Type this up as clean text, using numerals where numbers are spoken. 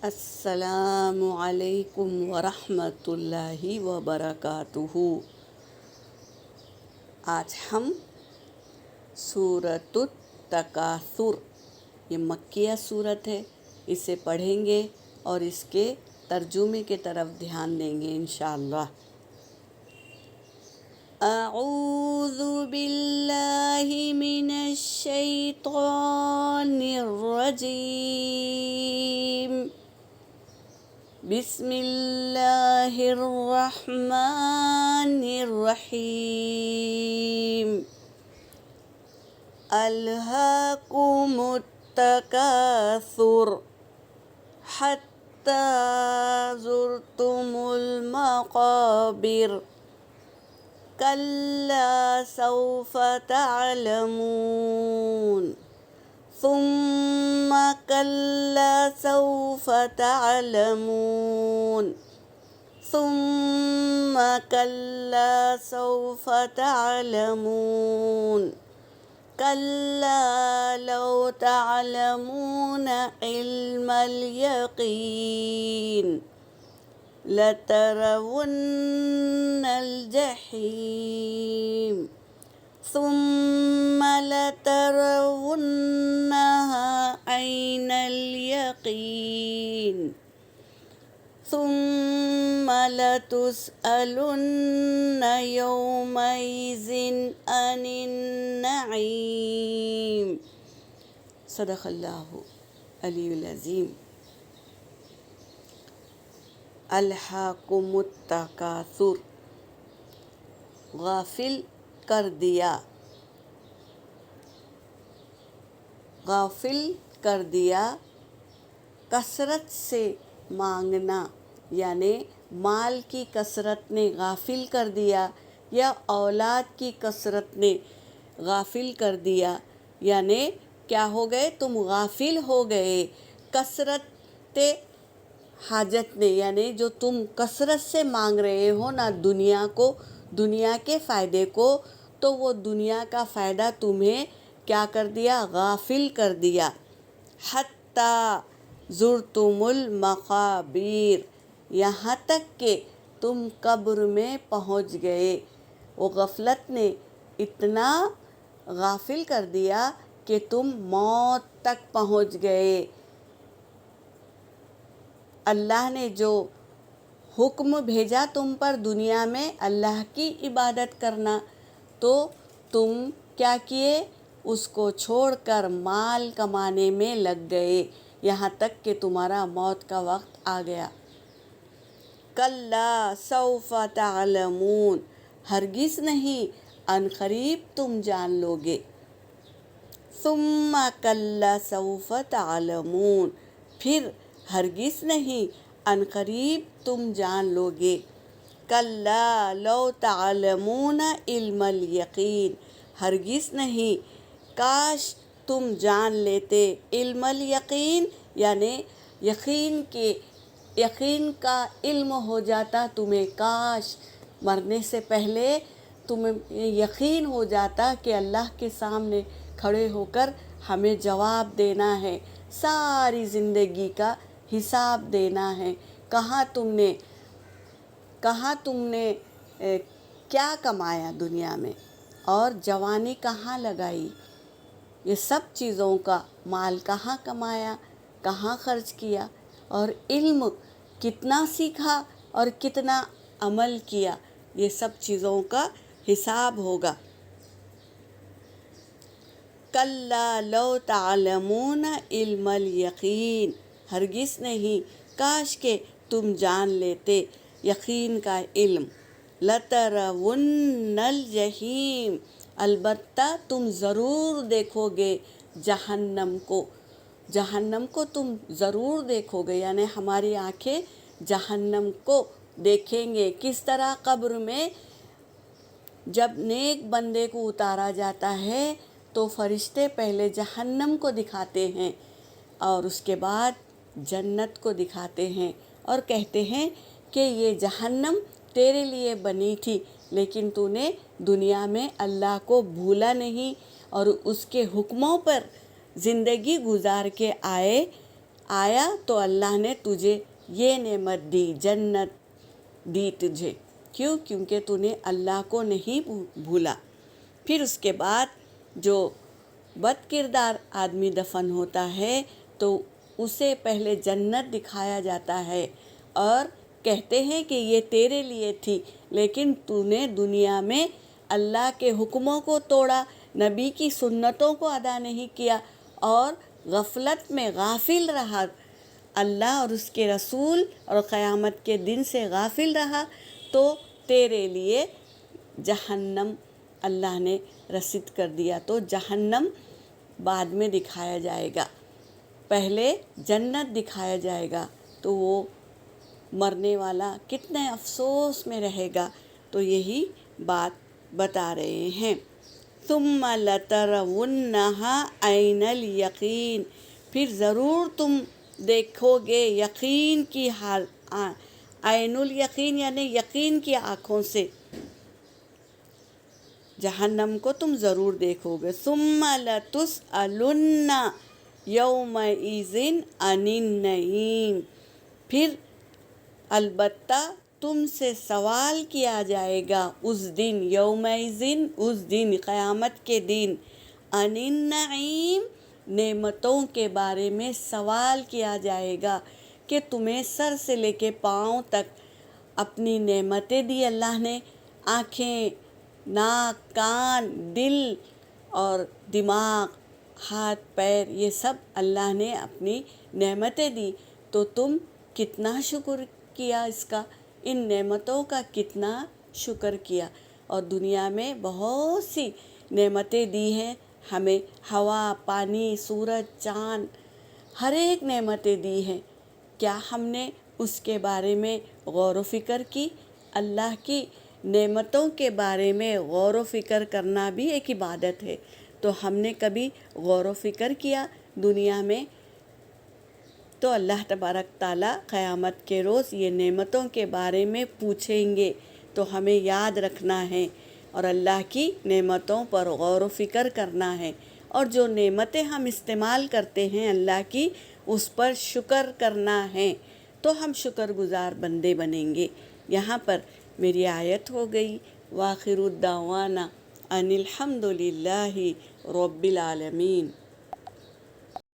السلام علیکم ورحمۃ اللہ وبرکاتہ۔ آج ہم سورۃ التکاثر، یہ مکیہ سورت ہے، اسے پڑھیں گے اور اس کے ترجمے کی طرف دھیان دیں گے انشاءاللہ۔ اعوذ باللہ من الشیطان الرجیم، بسم اللہ الرحمن الرحیم۔ الہاکم التکاثر حتی زرتم المقابر، کلا سوف تعلمون ثم کلا سوف تعلمون ثم کلا سوف تعلمون کلا لو تعلمون علم الیقین لترون الجحیم ثم لترونها عین الیقین ثم لتسألن یومئذ عن النعیم۔ صدق اللہ علی العظیم۔ الہاکم التکاثر، غافل کر دیا، غافل کر دیا، کثرت سے مانگنا، یعنی مال کی کثرت نے غافل کر دیا یا اولاد کی کثرت نے غافل کر دیا، یعنی کیا ہو گئے؟ تم غافل ہو گئے کثرت حاجت نے، یعنی جو تم کثرت سے مانگ رہے ہو نا دنیا کو، دنیا کے فائدے کو، تو وہ دنیا کا فائدہ تمہیں کیا کر دیا؟ غافل کر دیا۔ حتیٰ زرتم المقابر، یہاں تک کہ تم قبر میں پہنچ گئے۔ وہ غفلت نے اتنا غافل کر دیا کہ تم موت تک پہنچ گئے۔ اللہ نے جو حکم بھیجا تم پر دنیا میں اللہ کی عبادت کرنا، تو تم کیا کیے؟ اس کو چھوڑ کر مال کمانے میں لگ گئے، یہاں تک کہ تمہارا موت کا وقت آ گیا۔ کلا سوف تعلمون، ہرگز نہیں، عن قریب تم جان لو گے۔ ثم کلا سوف تعلمون، پھر ہرگز نہیں، عن قریب تم جان لو گے۔ کلا لو تعلمون علم الیقین، ہرگز نہیں، کاش تم جان لیتے علم الیقین، یعنی یقین کا علم ہو جاتا تمہیں، کاش مرنے سے پہلے تمہیں یقین ہو جاتا کہ اللہ کے سامنے کھڑے ہو کر ہمیں جواب دینا ہے، ساری زندگی کا حساب دینا ہے، کہاں تم نے کیا کمایا دنیا میں، اور جوانی کہاں لگائی، یہ سب چیزوں کا مال کہاں کمایا، کہاں خرچ کیا، اور علم کتنا سیکھا اور کتنا عمل کیا، یہ سب چیزوں کا حساب ہوگا۔ کلا لو تعلمون علم الیقین، ہرگز نہیں، کاش کہ تم جان لیتے یقین کا علم۔ لترون الجحیم، البتہ تم ضرور دیکھو گے جہنم کو، جہنم کو تم ضرور دیکھو گے، یعنی ہماری آنکھیں جہنم کو دیکھیں گے۔ کس طرح؟ قبر میں جب نیک بندے کو اتارا جاتا ہے تو فرشتے پہلے جہنم کو دکھاتے ہیں اور اس کے بعد جنت کو دکھاتے ہیں اور کہتے ہیں کہ یہ جہنم تیرے لیے بنی تھی، لیکن تو نے دنیا میں اللہ کو بھولا نہیں اور اس کے حکموں پر زندگی گزار کے آیا تو اللہ نے تجھے یہ نعمت دی، جنت دی تجھے، کیوں؟ کیونکہ تو نے اللہ کو نہیں بھولا۔ پھر اس کے بعد جو بد کردار آدمی دفن ہوتا ہے تو اسے پہلے جنت دکھایا جاتا ہے اور کہتے ہیں کہ یہ تیرے لیے تھی، لیکن تو نے دنیا میں اللہ کے حکموں کو توڑا، نبی کی سنتوں کو ادا نہیں کیا اور غفلت میں غافل رہا، اللہ اور اس کے رسول اور قیامت کے دن سے غافل رہا، تو تیرے لیے جہنم اللہ نے رسید کر دیا۔ تو جہنم بعد میں دکھایا جائے گا، پہلے جنت دکھایا جائے گا، تو وہ مرنے والا کتنے افسوس میں رہے گا۔ تو یہی بات بتا رہے ہیں۔ ثم لترونها عین الیقین، پھر ضرور تم دیکھو گے یقین کی حال، عین الیقین یعنی یقین کی آنکھوں سے جہنم کو تم ضرور دیکھو گے۔ ثم لتسألن یومئذ عن النعیم، پھر البتہ تم سے سوال کیا جائے گا اس دن، یومئذ اس دن، قیامت کے دن، عن النعیم نعمتوں کے بارے میں سوال کیا جائے گا کہ تمہیں سر سے لے کے پاؤں تک اپنی نعمتیں دی اللہ نے، آنکھیں، ناک، کان، دل اور دماغ، ہاتھ، پیر، یہ سب اللہ نے اپنی نعمتیں دی، تو تم کتنا شکر کیا اس کا، ان نعمتوں کا کتنا شکر کیا۔ اور دنیا میں بہت سی نعمتیں دی ہیں ہمیں، ہوا، پانی، سورج، چاند، ہر ایک نعمتیں دی ہیں، کیا ہم نے اس کے بارے میں غور و فکر کی؟ اللہ کی نعمتوں کے بارے میں غور و فکر کرنا بھی ایک عبادت ہے، تو ہم نے کبھی غور و فکر کیا دنیا میں؟ تو اللہ تبارک تعالیٰ قیامت کے روز یہ نعمتوں کے بارے میں پوچھیں گے، تو ہمیں یاد رکھنا ہے اور اللہ کی نعمتوں پر غور و فکر کرنا ہے، اور جو نعمتیں ہم استعمال کرتے ہیں اللہ کی، اس پر شکر کرنا ہے، تو ہم شکر گزار بندے بنیں گے۔ یہاں پر میری آیت ہو گئی، وآخر الدعوانا ان الحمد للہ رب العالمین۔